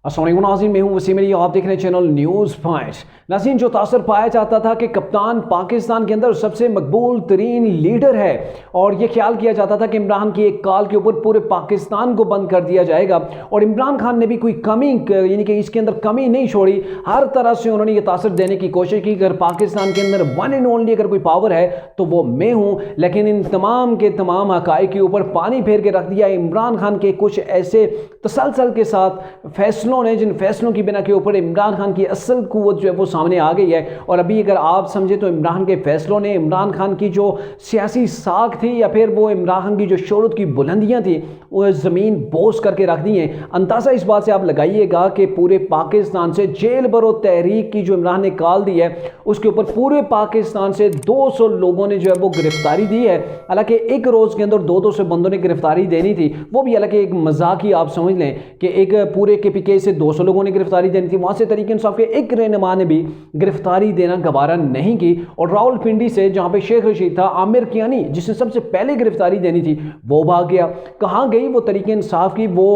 अस्सलाम वालेकुम नाज़रीन, मैं हूं वसीम अली, आप देख रहे हैं चैनल न्यूज़ पॉइंट। नाज़रीन, जो तासर पाया जाता था कि कप्तान पाकिस्तान के अंदर सबसे मकबूल तरीन लीडर है और ये ख्याल किया जाता था कि इमरान की एक कॉल के ऊपर पूरे पाकिस्तान को बंद कर दिया जाएगा और इमरान खान ने भी कोई कमी यानी कि इसके अंदर कमी नहीं छोड़ी। हर तरह से उन्होंने ये तासर देने की कोशिश की। अगर पाकिस्तान के अंदर वन एंड ओनली अगर कोई पावर है तो वो मैं हूँ, लेकिन इन तमाम के तमाम हकाइक के ऊपर पानी फेर के रख दिया इमरान खान के कुछ ऐसे तसलसल के साथ फैसलों ने, जिन फैसलों की बिना के ऊपर इमरान खान की असल कुव्वत जो है वो सामने आ गई है। और अभी अगर आप समझे तो इमरान के फैसलों ने इमरान खान की जो सियासी साख थी या फिर वो इमरान खान की जो शोहरत की बुलंदियां थी वो ज़मीन बोझ करके रख दी हैं। अंदाज़ा इस बात से आप लगाइएगा कि पूरे पाकिस्तान से जेल भरो तहरीक की जो इमरान ने कॉल दी है उसके ऊपर पूरे पाकिस्तान से 200 लोगों ने जो है वो गिरफ्तारी दी है। हालांकि एक रोज़ के अंदर 200 बंदों ने गिरफ्तारी देनी थी, वो भी हालांकि एक मजाक ही आप समझ लें कि एक पूरे KPK से 200 लोगों ने गिरफ्तारी देनी थी। वहां से तहरीक इंसाफ के एक रहनुमा ने भी गिरफ्तारी देना गवारा नहीं की और रावलपिंडी से जहां पे शेख रशीद था, आमिर कियानी जिसने सबसे पहले गिरफ्तारी देनी थी वो भाग गया। कहां गई वो तहरीक इंसाफ की वो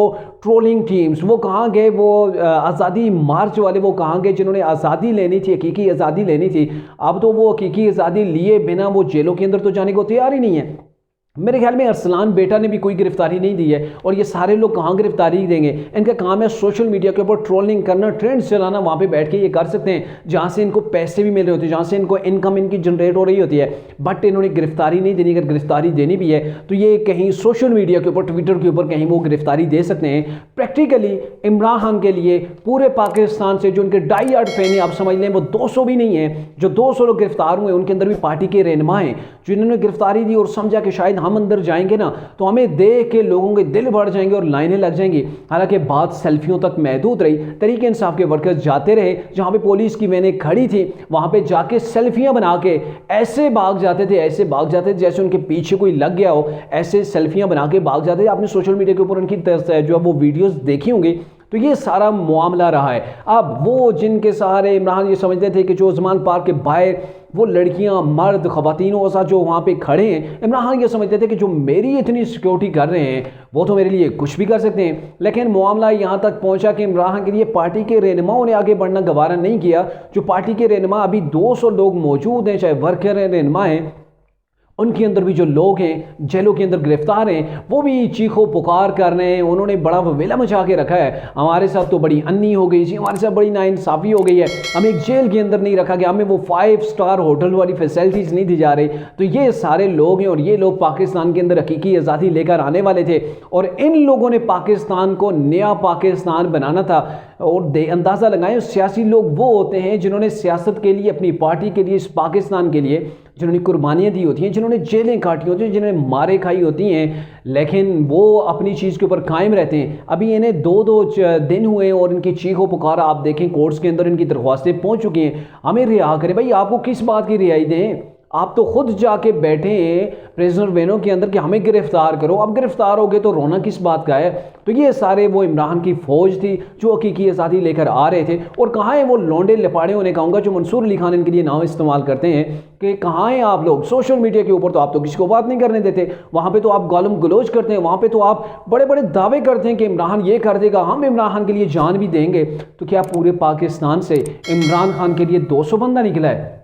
ट्रोलिंग टीम्स? वो कहां गए वो आज़ादी मार्च वाले? वो कहां गए जिन्होंने आज़ादी लेनी थी, हकीकी आज़ादी लेनी थी? अब तो वो हकीकी आज़ादी लिए बिना वो जेलों के अंदर तो जाने को तैयार ही नहीं है। मेरे ख्याल में अरसलान बेटा ने भी कोई गिरफ्तारी नहीं दी है और ये सारे लोग कहाँ गिरफ्तारी देंगे? इनका काम है सोशल मीडिया के ऊपर ट्रोलिंग करना, ट्रेंड्स चलाना। वहाँ पे बैठ के ये कर सकते हैं जहाँ से इनको पैसे भी मिल रहे होते हैं, जहाँ से इनको इनकम इनकी जनरेट हो रही होती है, बट इन्होंने गिरफ्तारी नहीं देनी। अगर गिरफ्तारी देनी भी है तो ये कहीं सोशल मीडिया के ऊपर, ट्विटर के ऊपर कहीं वो गिरफ्तारी दे सकते हैं। प्रैक्टिकली इमरान खान के लिए पूरे पाकिस्तान से जो उनके डाई हार्ड फैन है, आप समझ लें वो 200 भी नहीं है, जो 200 लोग गिरफ्तार हुए उनके अंदर भी पार्टी के रहनुमा हैं जिन्होंने गिरफ्तारी दी और समझा कि शायद हम अंदर जाएंगे ना तो हमें देख के लोगों के दिल बढ़ जाएंगे और लाइनें लग जाएंगी। हालांकि बात सेल्फियों तक महदूद रही। तहरीक इंसाफ के वर्कर्स जाते रहे जहां पे पुलिस की वैनें खड़ी थी, वहां पे जाके सेल्फियां बना के ऐसे भाग जाते थे, ऐसे भाग जाते थे जैसे उनके पीछे कोई लग गया हो। ऐसे सेल्फियां बना के भाग जाते थे। आपने सोशल मीडिया के ऊपर उनकी जो है वो वीडियोज देखी होंगी। तो ये सारा मामला रहा है। अब वो जिनके सहारे इमरान ये समझते थे कि जो उस्मान पार्क के बाहर वो लड़कियां, मर्द, खवातीनों के साथ जो वहाँ पे खड़े हैं, इमरान खान ये समझते थे कि जो मेरी इतनी सिक्योरिटी कर रहे हैं वो तो मेरे लिए कुछ भी कर सकते हैं। लेकिन मामला यहाँ तक पहुँचा कि इमरान खान के लिए पार्टी के रहनुमाओं ने आगे बढ़ना गवारा नहीं किया। जो पार्टी के रहनुमा अभी 200 लोग मौजूद हैं, चाहे वर्कर हैं, रहनुमा हैं, उनके अंदर भी जो लोग हैं जेलों के अंदर गिरफ्तार हैं वो भी चीखो पुकार कर रहे हैं। उन्होंने बड़ा वेला मचा के रखा है। हमारे साथ तो बड़ी अन्नी हो गई जी, हमारे साथ बड़ी नाइंसाफ़ी हो गई है, हमें एक जेल के अंदर नहीं रखा गया, हमें वो 5 स्टार होटल वाली फैसिलिटीज़ नहीं दी जा रही। तो ये सारे लोग हैं और ये लोग पाकिस्तान के अंदर हकीकी आज़ादी लेकर आने वाले थे और इन लोगों ने पाकिस्तान को नया पाकिस्तान बनाना था। और अंदाज़ा लगाएं, सियासी लोग वो होते हैं जिन्होंने सियासत के लिए, अपनी पार्टी के लिए, इस पाकिस्तान के लिए जिन्होंने कुर्बानियाँ दी होती हैं, जिन्होंने जेलें काटी होती हैं, जिन्होंने मारे खाई होती हैं, लेकिन वो अपनी चीज़ के ऊपर कायम रहते हैं। अभी इन्हें 2-2 दिन हुए और इनकी चीखों पुकारा आप देखें कोर्ट्स के अंदर इनकी दरख्वास्तें पहुँच चुकी हैं। हमें रिहा करें। भाई आपको किस बात की रिहाई दें? आप तो खुद जाके बैठे हैं प्रिजनर वैनों के अंदर कि हमें गिरफ्तार करो। अब गिरफ्तार हो गए तो रोना किस बात का है? तो ये सारे वो इमरान की फौज थी जो हकीकी आज़ादी लेकर आ रहे थे। और कहाँ हैं वो लौंडे लपाड़े, उन्हें कहूँगा, जो मंसूर अली खान इनके लिए नाम इस्तेमाल करते हैं कि कहाँ हैं आप लोग? सोशल मीडिया के ऊपर तो आप तो किसी को बात नहीं करने देते, वहाँ पर तो आप गालम गलोच करते हैं, वहाँ पर तो आप बड़े बड़े दावे करते हैं कि इमरान ये कर देगा, हम इमरान खान के लिए जान भी देंगे। तो क्या पूरे पाकिस्तान से इमरान खान के लिए 200 बंदा निकला है?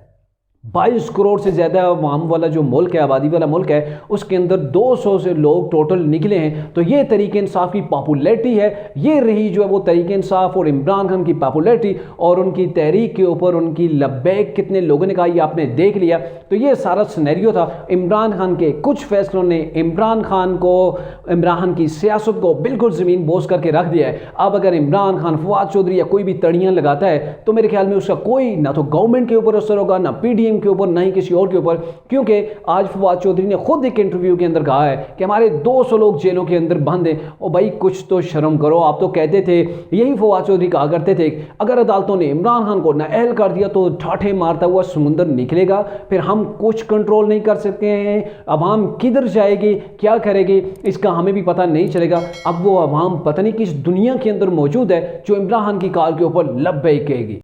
22 करोड़ से ज़्यादा आवाम वाला जो मुल्क है, आबादी वाला मुल्क है, उसके अंदर 200 से लोग टोटल निकले हैं। तो ये तहरीक इंसाफ की पॉपुलैरिटी है, ये रही जो है वो तहरीक इंसाफ और इमरान खान की पॉपुलैरिटी और उनकी तहरीक के ऊपर उनकी लब्बैक कितने लोगों ने कहा ये आपने देख लिया। तो ये सारा सिनेरियो था। इमरान खान के कुछ फैसलों ने इमरान खान की सियासत को बिल्कुल ज़मीन बोझ करके रख दिया है। अब अगर इमरान खान, फवाद चौधरी या कोई भी तड़ियाँ लगाता है तो मेरे ख्याल में उसका कोई ना तो गवर्नमेंट के ऊपर असर होगा, ना PDM के ऊपर, ना ही किसी और के ऊपर। क्योंकि आज फवाद चौधरी ने खुद एक इंटरव्यू के अंदर कहा है कि हमारे 200 लोग जेलों के अंदर बंद हैं। और भाई कुछ तो शर्म करो। आप तो कहते थे, यही फवाद चौधरी कहा करते थे, अगर अदालतों ने इमरान खान को नाअहल कर दिया तो ठाठे मारता हुआ समुंदर निकलेगा, फिर हम कुछ कंट्रोल नहीं कर सकते हैं, अवाम किधर जाएगी, क्या करेगी, इसका हमें भी पता नहीं चलेगा। अब वो अवाम पता नहीं किस दुनिया के अंदर मौजूद है जो इमरान खान की कॉल के ऊपर लब्बैक कहेगी।